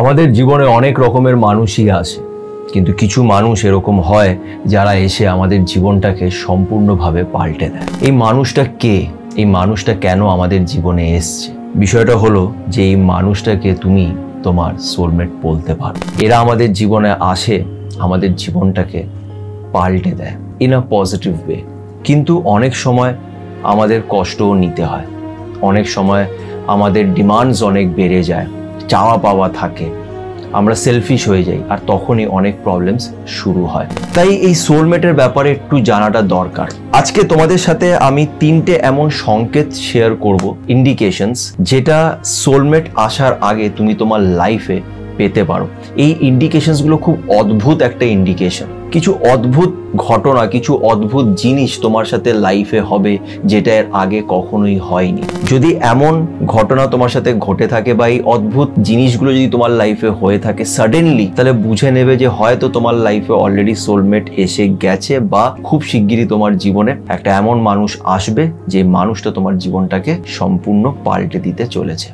আমাদের জীবনে অনেক রকমের মানুষই আসে, কিন্তু কিছু মানুষ এরকম হয় যারা এসে আমাদের জীবনটাকে সম্পূর্ণভাবে পাল্টে দেয়। এই মানুষটা কে? এই মানুষটা কেন আমাদের জীবনে এসছে? বিষয়টা হলো যে এই মানুষটাকে তুমি তোমার সোলমেট বলতে পারো। এরা আমাদের জীবনে আসে, আমাদের জীবনটাকে পাল্টে দেয় ইন আ পজিটিভ ওয়ে। কিন্তু অনেক সময় আমাদের কষ্টও নিতে হয়, অনেক সময় আমাদের ডিমান্ডস অনেক বেড়ে যায়, চাওয়া পাওয়া থাকে, আমরা সেলফিশ হয়ে যাই, আর তখনই অনেক প্রবলেমস শুরু হয়। তাই এই সোলমেটের ব্যাপারে একটু জানাটা দরকার। আজকে তোমাদের সাথে আমি 3টে এমন সংকেত শেয়ার করব, ইন্ডিকেশনস, যেটা সোলমেট আসার আগে তুমি তোমার লাইফে পেতে পারো। এই ইন্ডিকেশনসগুলো খুব অদ্ভুত একটা ইন্ডিকেশন। কিছু অদ্ভুত ঘটনা, কিছু অদ্ভুত জিনিস তোমার সাথে লাইফে হবে যেটা এর আগে কখনোই হয়নি। যদি এমন ঘটনা তোমার সাথে ঘটে থাকে বা এই অদ্ভুত জিনিসগুলো যদি তোমার লাইফে হয়ে থাকে সাডেনলি, তাহলে বুঝে নেবে যে হয়তো তোমার লাইফে অলরেডি সোলমেট এসে গেছে, বা খুব শিগগিরই তোমার জীবনে একটা এমন মানুষ আসবে যে মানুষটা তোমার জীবনটাকে সম্পূর্ণ পাল্টে দিতে চলেছে।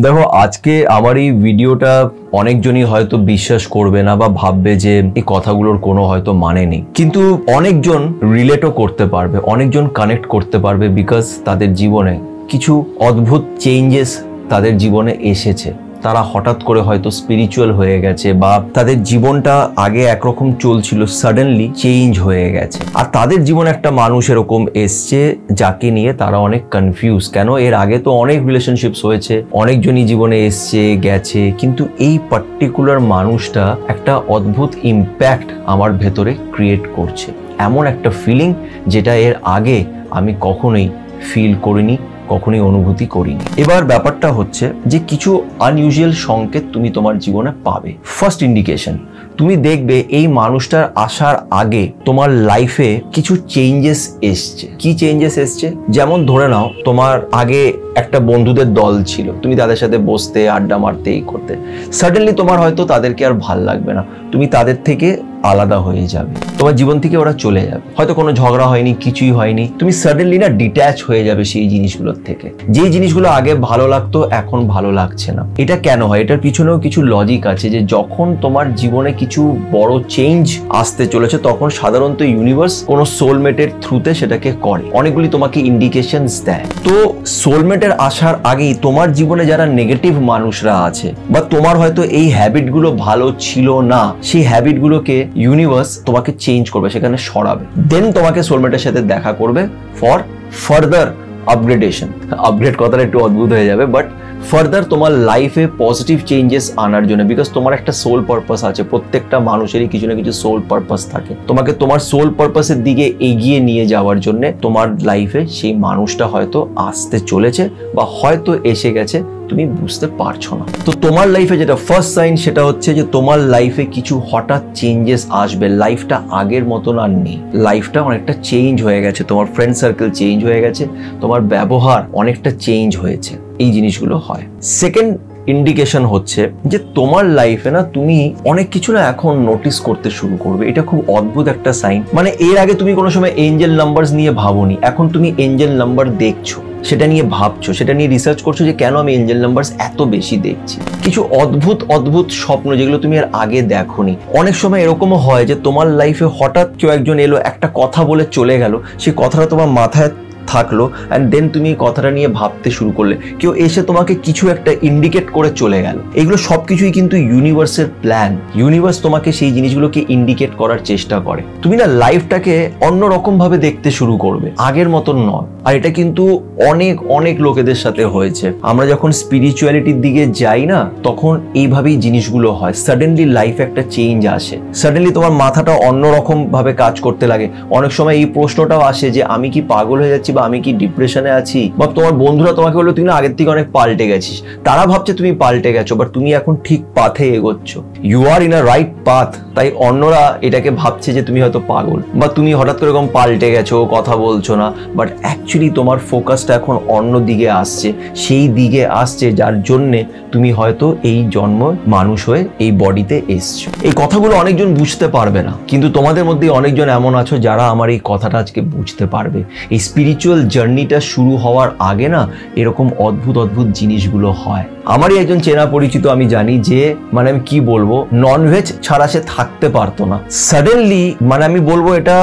দেখো, আজকে আমার এই ভিডিওটা অনেকজনই হয়তো বিশ্বাস করবে না বা ভাববে যে এই কথাগুলোর কোনো হয়তো মানে নেই, কিন্তু অনেকজন রিলেটও করতে পারবে, অনেকজন কানেক্ট করতে পারবে, বিকজ তাদের জীবনে কিছু অদ্ভুত চেঞ্জেস তাদের জীবনে এসেছে। তারা হঠাৎ করে হয়তো স্পিরিচুয়াল হয়ে গেছে, বা তাদের জীবনটা আগে একরকম চলছিল, সাডেনলি চেঞ্জ হয়ে গেছে। আর তাদের জীবনে একটা মানুষ এরকম এসছে যাকে নিয়ে তারা অনেক কনফিউজ। কেন? এর আগে তো অনেক রিলেশনশিপস হয়েছে, অনেকজনই জীবনে এসছে গেছে, কিন্তু এই পার্টিকুলার মানুষটা একটা অদ্ভুত ইম্প্যাক্ট আমার ভেতরে ক্রিয়েট করছে, এমন একটা ফিলিং যেটা এর আগে আমি কখনোই ফিল করিনি, কখনোই অনুভূতি করিনি। এবার ব্যাপারটা হচ্ছে যে কিছু আনইউজুয়াল সংকেত তুমি তোমার জীবনে পাবে। ফার্স্ট ইন্ডিকেশন, তুমি দেখবে এই মানুষটার আসার আগে তোমার লাইফে কিছু চেঞ্জেস এসছে। কি চেঞ্জেস এসছে? যেমন ধরে নাও, তোমার আগে একটা বন্ধুদের দল ছিল, তুমি তাদের সাথে বসতে, আড্ডা মারতে, এই করতে। সাডেনলি তোমার হয়তো তাদেরকে আর ভাল লাগবে না, তুমি তাদের থেকে আলাদা হয়ে যাবে, তোমার জীবন থেকে ওরা চলে যাবে। হয়তো কোনো ঝগড়া হয়নি, কিছুই হয়নি, তুমি সাডেনলি না ডিট্যাচ হয়ে যাবে সেই জিনিসগুলোর থেকে। যেই জিনিসগুলো আগে ভালো লাগতো এখন ভালো লাগছে না। এটা কেন হয়? এটার পিছনেও কিছু লজিক আছে, যে যখন তোমার জীবনে কিছু বড় চেঞ্জ আসতে চলেছে তখন সাধারণত ইউনিভার্স কোনো সোলমেটের থ্রুতে সেটাকে করে, অনেকগুলি তোমাকে ইন্ডিকেশনস দেয়। তো সোলমেটের আসার আগেই তোমার জীবনে যারা নেগেটিভ মানুষরা আছে, বা তোমার হয়তো এই হ্যাবিটগুলো ভালো ছিল না, সেই হ্যাবিটগুলোকে ইউনিভার্স তোমাকে চেঞ্জ করবে, সেখানে সরাবে। দেন তোমাকে সোলমেটের সাথে দেখা করবে ফর ফার্দার আপগ্রেডেশন। আপগ্রেড কথাটা একটু অদ্ভুত হয়ে যাবে, বাট ফার্দার তোমার লাইফে পজিটিভ চেঞ্জেস আনার জন্য, বিকজ তোমার একটা সোল পারপাস আছে। প্রত্যেকটা মানুষেরই কিছু না কিছু সোল পারপাস থাকে। তোমাকে তোমার সোল পারপাসের দিকে এগিয়ে নিয়ে যাওয়ার জন্য তোমার লাইফে সেই মানুষটা হয়তো আসতে চলেছে, বা হয়তো এসে গেছে, তুমি বুঝতে পারছো না। তো তোমার লাইফে যেটা ফার্স্ট সাইন, সেটা হচ্ছে যে তোমার লাইফে কিছু হঠাৎ চেঞ্জেস আসবে। লাইফটা আগের মতন আর নেই, লাইফটা অনেকটা চেঞ্জ হয়ে গেছে, তোমার ফ্রেন্ড সার্কেল চেঞ্জ হয়ে গেছে, তোমার ব্যবহার অনেকটা চেঞ্জ হয়েছে, এই জিনিসগুলো হয়। সেকেন্ড ইন্ডিকেশন হচ্ছে যে তোমার লাইফে না তুমি অনেক কিছু না এখন নোটিস করতে শুরু করবে। এটা খুব অদ্ভুত একটা সাইন। মানে এর আগে তুমি কোনো সময় এঞ্জেল নাম্বারস নিয়ে ভাবোনি, এখন তুমি এঞ্জেল নাম্বার দেখছো, সেটা নিয়ে ভাবছো, সেটা নিয়ে রিসার্চ করছো যে কেন আমি এঞ্জেল নাম্বারস এত বেশি দেখছি। কিছু অদ্ভুত অদ্ভুত স্বপ্ন যেগুলো তুমি আর আগে দেখোনি। অনেক সময় এরকমও হয় যে তোমার লাইফে হঠাৎ কেউ একজন এলো, একটা কথা বলে চলে গেল, সেই কথাটা তোমার মাথায় থাকলো, অ্যান্ড দেন তুমি কথাটা নিয়ে ভাবতে শুরু করলে। কেউ এসে তোমাকে কিছু একটা ইন্ডিকেট করে চলে গেল। এগুলো সবকিছুই কিন্তু ইউনিভার্সের প্ল্যান। ইউনিভার্স তোমাকে সেই জিনিসগুলোকে ইন্ডিকেট করার চেষ্টা করে। তুমি না লাইফটাকে অন্যরকম ভাবে দেখতে শুরু করবে, আগের মতন নয়। আর এটা কিন্তু অনেক অনেক লোকেদের সাথে হয়েছে। আমরা যখন স্পিরিচুয়ালিটির দিকে যাই না, তখন এইভাবেই জিনিসগুলো হয়। সাডেনলি লাইফে একটা চেঞ্জ আসে, সাডেনলি তোমার মাথাটা অন্যরকম ভাবে কাজ করতে লাগে। অনেক সময় এই প্রশ্নটাও আসে যে আমি কি পাগল হয়ে যাচ্ছি, বা আমি কি ডিপ্রেশনে আছি, বা তোমার বন্ধুরা তোমাকে বললো তুমি না আগের থেকে অনেক পাল্টে গেছিস। তারা ভাবছে তুমি পাল্টে গেছো, বাট তুমি এখন ঠিক পাথে এগোচ্ছ, you are in a right path. তাই অন্যরা এটাকে ভাবছে যে তুমি হয়তো পাগল, বা তুমি হঠাৎ করে এরকম পাল্টে গেছো, কথা বলছো না, বাট অ্যাকচুয়ালি তোমার ফোকাসটা এখন অন্য দিকে আসছে, সেই দিকে আসছে যার জন্যে তুমি হয়তো এই জন্ম মানুষ হয়ে এই বডিতে এসছো। এই কথাগুলো অনেকজন বুঝতে পারবে না, কিন্তু তোমাদের মধ্যে অনেকজন এমন আছো যারা আমার এই কথাটা আজকে বুঝতে পারবে। এই স্পিরিচুয়াল স্পিরিচুয়াল জার্নিটা শুরু হওয়ার আগে না এরকম অদ্ভুত অদ্ভুত জিনিসগুলো হয়। আমারই একজন চেনা পরিচিত, আমি জানি যে মানে আমি কি বলবো, ননভেজ ছাড়া সে থাকতে পারতো না। সাডেনলি মানে আমি বলবো এটা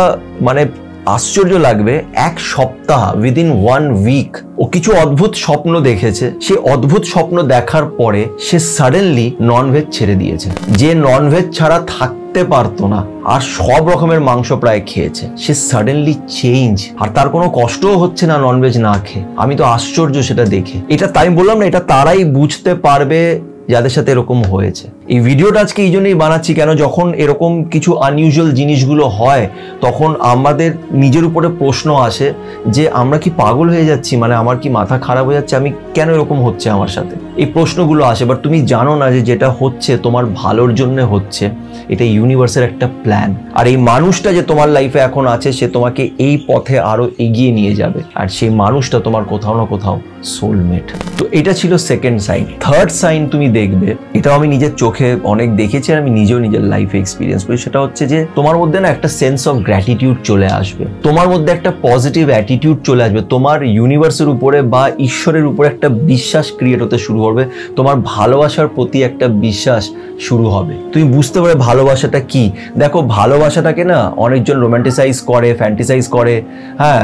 মানে আশ্চর্য লাগবে, এক সপ্তাহ উইদিন 1 উইক ও কিছু অদ্ভুত স্বপ্ন দেখেছে। সে অদ্ভুত স্বপ্ন দেখার পরে সে সাডেনলি ননভেজ ছেড়ে দিয়েছে। যে ননভেজ ছাড়া থাকতে পারতো না আর সব রকমের মাংস প্রায় খেয়েছে, সে সাডেনলি চেঞ্জ, আর তার কোনো কষ্টও হচ্ছে না ননভেজ না খেয়ে। আমি তো আশ্চর্য সেটা দেখে। এটা তাই বললাম না, এটা তারাই বুঝতে পারবে যাদের সাথে এরকম হয়েছে। এই ভিডিওটা আজকে এই জন্যই বানাচ্ছি, কেন যখন এরকম কিছু আনইউজুয়াল জিনিসগুলো হয় তখন আমাদের নিজের উপরে প্রশ্ন আসে যে আমরা কি পাগল হয়ে যাচ্ছি, মানে আমার কি মাথা খারাপ হয়ে যাচ্ছে, আমি কেন এরকম হচ্ছে আমার সাথে, এই প্রশ্নগুলো আসে। বাট তুমি জানো না যে যেটা হচ্ছে তোমার ভালোর জন্য হচ্ছে, এটা ইউনিভার্সের একটা প্ল্যান। আর এই মানুষটা যে তোমার লাইফে এখন আছে সে তোমাকে এই পথে আরো এগিয়ে নিয়ে যাবে, আর সেই মানুষটা তোমার কোথাও না কোথাও সোলমেট। তো এটা ছিল সেকেন্ড সাইন। থার্ড সাইন তুমি দেখবে, এটাও আমি নিজের চোখে অনেক দেখেছি আর আমি নিজেও নিজের লাইফে এক্সপিরিয়েন্স করি, সেটা হচ্ছে যে তোমার মধ্যে না একটা সেন্স অফ গ্র্যাটিটিউড চলে আসবে, তোমার মধ্যে একটা পজিটিভ অ্যাটিটিউড চলে আসবে, তোমার ইউনিভার্সের উপরে বা ঈশ্বরের উপরে একটা বিশ্বাস ক্রিয়েট হতে শুরু করবে, তোমার ভালোবাসার প্রতি একটা বিশ্বাস শুরু হবে। তুমি বুঝতে পারবে ভালোবাসাটা কি। দেখো ভালোবাসাটাকে না অনেকজন রোম্যান্টিসাইজ করে, ফ্যান্টিসাইজ করে, হ্যাঁ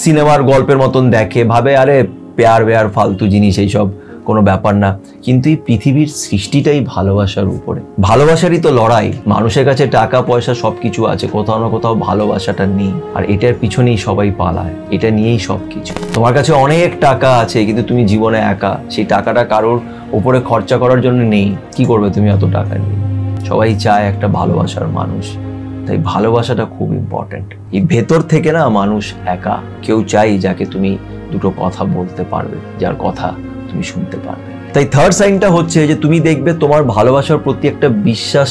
সিনেমার গল্পের মতন দেখে, ভাবে আরে প্যার বেয়ার ফালতু জিনিস, এইসব কোনো ব্যাপার না। কিন্তু এই পৃথিবীর সৃষ্টিটাই ভালোবাসার উপরে। ভালোবাসারই তো লড়াই। মানুষের কাছে টাকা পয়সা সবকিছু আছে, কোথাও না কোথাও ভালোবাসাটা নেই, আর এটার পিছনেই সবাই পালায়, এটা নিয়েই সবকিছু। তোমার কাছে অনেক টাকা আছে কিন্তু তুমি জীবনে একা, সেই টাকাটা কারোর উপরে খরচা করার জন্য নেই। কি করবে তুমি এত টাকা নিয়ে? সবাই চায় একটা ভালোবাসার মানুষ। তাই ভালোবাসাটা খুব ইম্পর্টেন্ট। এই ভেতর থেকে না মানুষ একা, কেউ চাই যাকে তুমি দুটো কথা বলতে পারবে, যার কথা তুমি শুনতে পারবে। তাই থার্ড সাইনটা হচ্ছে যে তুমি দেখবে তোমার ভালোবাসার প্রতি একটা বিশ্বাস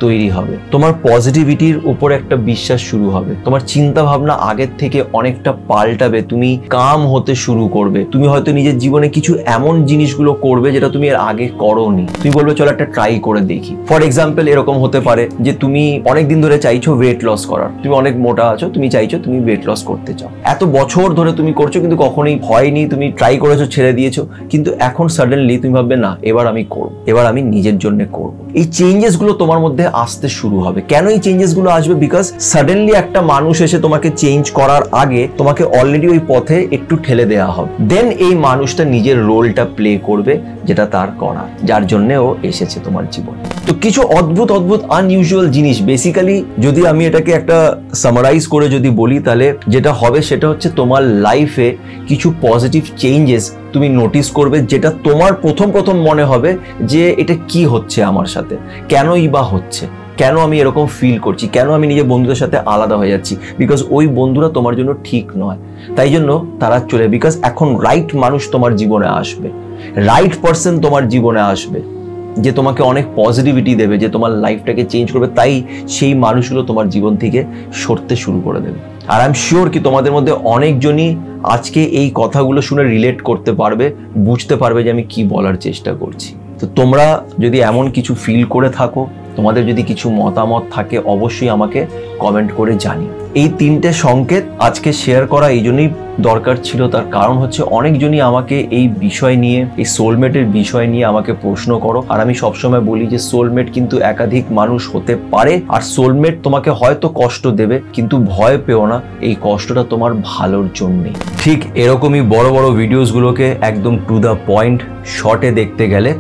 তৈরি হবে, তোমার পজিটিভিটির উপরে একটা বিশ্বাস শুরু হবে, তোমার চিন্তা ভাবনা আগের থেকে অনেকটা পাল্টাবে, তুমি কাম হতে শুরু করবে। তুমি হয়তো নিজের জীবনে কিছু এমন জিনিসগুলো করবে যেটা তুমি এর আগে করোনি। তুমি বলবে চলো একটা ট্রাই করে দেখি। ফর এক্সাম্পল এরকম হতে পারে যে তুমি অনেকদিন ধরে চাইছো ওয়েট লস করার, তুমি অনেক মোটা আছো, তুমি চাইছো তুমি ওয়েট লস করতে চাও, এত বছর ধরে তুমি করছো কিন্তু কখনোই হয়নি, তুমি ট্রাই করেছো, ছেড়ে দিয়েছো, কিন্তু এখন সাডেনলি তুমি ভাববে না এবার আমি করবো, এবার আমি নিজের জন্য করবো। এই চেঞ্জেস গুলো তোমার মধ্যে আসতে শুরু হবে। কেন এই চেঞ্জেস গুলো আসবে? বিকজ সাডেনলি একটা মানুষ এসে তোমাকে চেঞ্জ করার আগে তোমাকে অলরেডি ওই পথে একটু ঠেলে দেওয়া হবে, দেন এই মানুষটা নিজের রোলটা প্লে করবে যেটা তার করার, যার জন্য ও এসেছে তোমার জীবনে। তো কিছু অদ্ভুত অদ্ভুত আনইউজুয়াল জিনিস, বেসিক্যালি যদি আমি এটাকে একটা সামারাইজ করে যদি বলি তাহলে যেটা হবে সেটা হচ্ছে তোমার লাইফে কিছু পজিটিভ চেঞ্জেস তুমি নোটিস করবে, যেটা তোমার প্রথম মনে হবে যে এটা কি হচ্ছে আমার সাথে, কেনই বা হচ্ছে, কেন আমি এরকম ফিল করছি, কেন আমি নিজের বন্ধুদের সাথে আলাদা হয়ে যাচ্ছি। বিকজ ওই বন্ধুরা তোমার জন্য ঠিক নয়, তাই জন্য তারা চলে। বিকজ এখন রাইট মানুষ তোমার জীবনে আসবে, রাইট পারসন তোমার জীবনে আসবে, যে তোমাকে অনেক পজিটিভিটি দেবে, যে তোমার লাইফটাকে চেঞ্জ করবে। তাই সেই মানুষগুলো তোমার জীবন থেকে সরতে শুরু করে দেবে। আর আই এম শিওর কি তোমাদের মধ্যে অনেকজনই আজকে এই কথাগুলো শুনে রিলেট করতে পারবে, বুঝতে পারবে যে আমি কি বলার চেষ্টা করছি। তো তোমরা যদি এমন কিছু ফিল করে থাকো, তোমাদের যদি কিছু মতামত থাকে, অবশ্যই আমাকে কমেন্ট করে জানিও। এই তিনটে সংকেত আজকে শেয়ার করা এই জন্যই দরকার ছিল, তার কারণ হচ্ছে অনেকজনই আমাকে এই বিষয় নিয়ে, এই সোলমেটের বিষয় নিয়ে আমাকে প্রশ্ন করো। আর আমি সবসময় বলি যে সোলমেট কিন্তু একাধিক মানুষ হতে পারে, আর সোলমেট তোমাকে হয়তো কষ্ট দেবে, কিন্তু ভয় পেও না, এই কষ্টটা তোমার ভালোর জন্যই। ঠিক এরকমই বড় বড় ভিডিওসগুলোকে একদম টু দ্য পয়েন্ট শর্টে দেখতে গেলে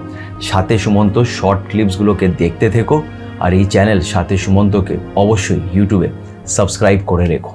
সাথে সুমন্ত শর্ট ক্লিপসগুলোকে দেখতে থেকো। আর এই চ্যানেল সাথে সুমন্তকে অবশ্যই ইউটিউবে সাবস্ক্রাইব করে রেখো।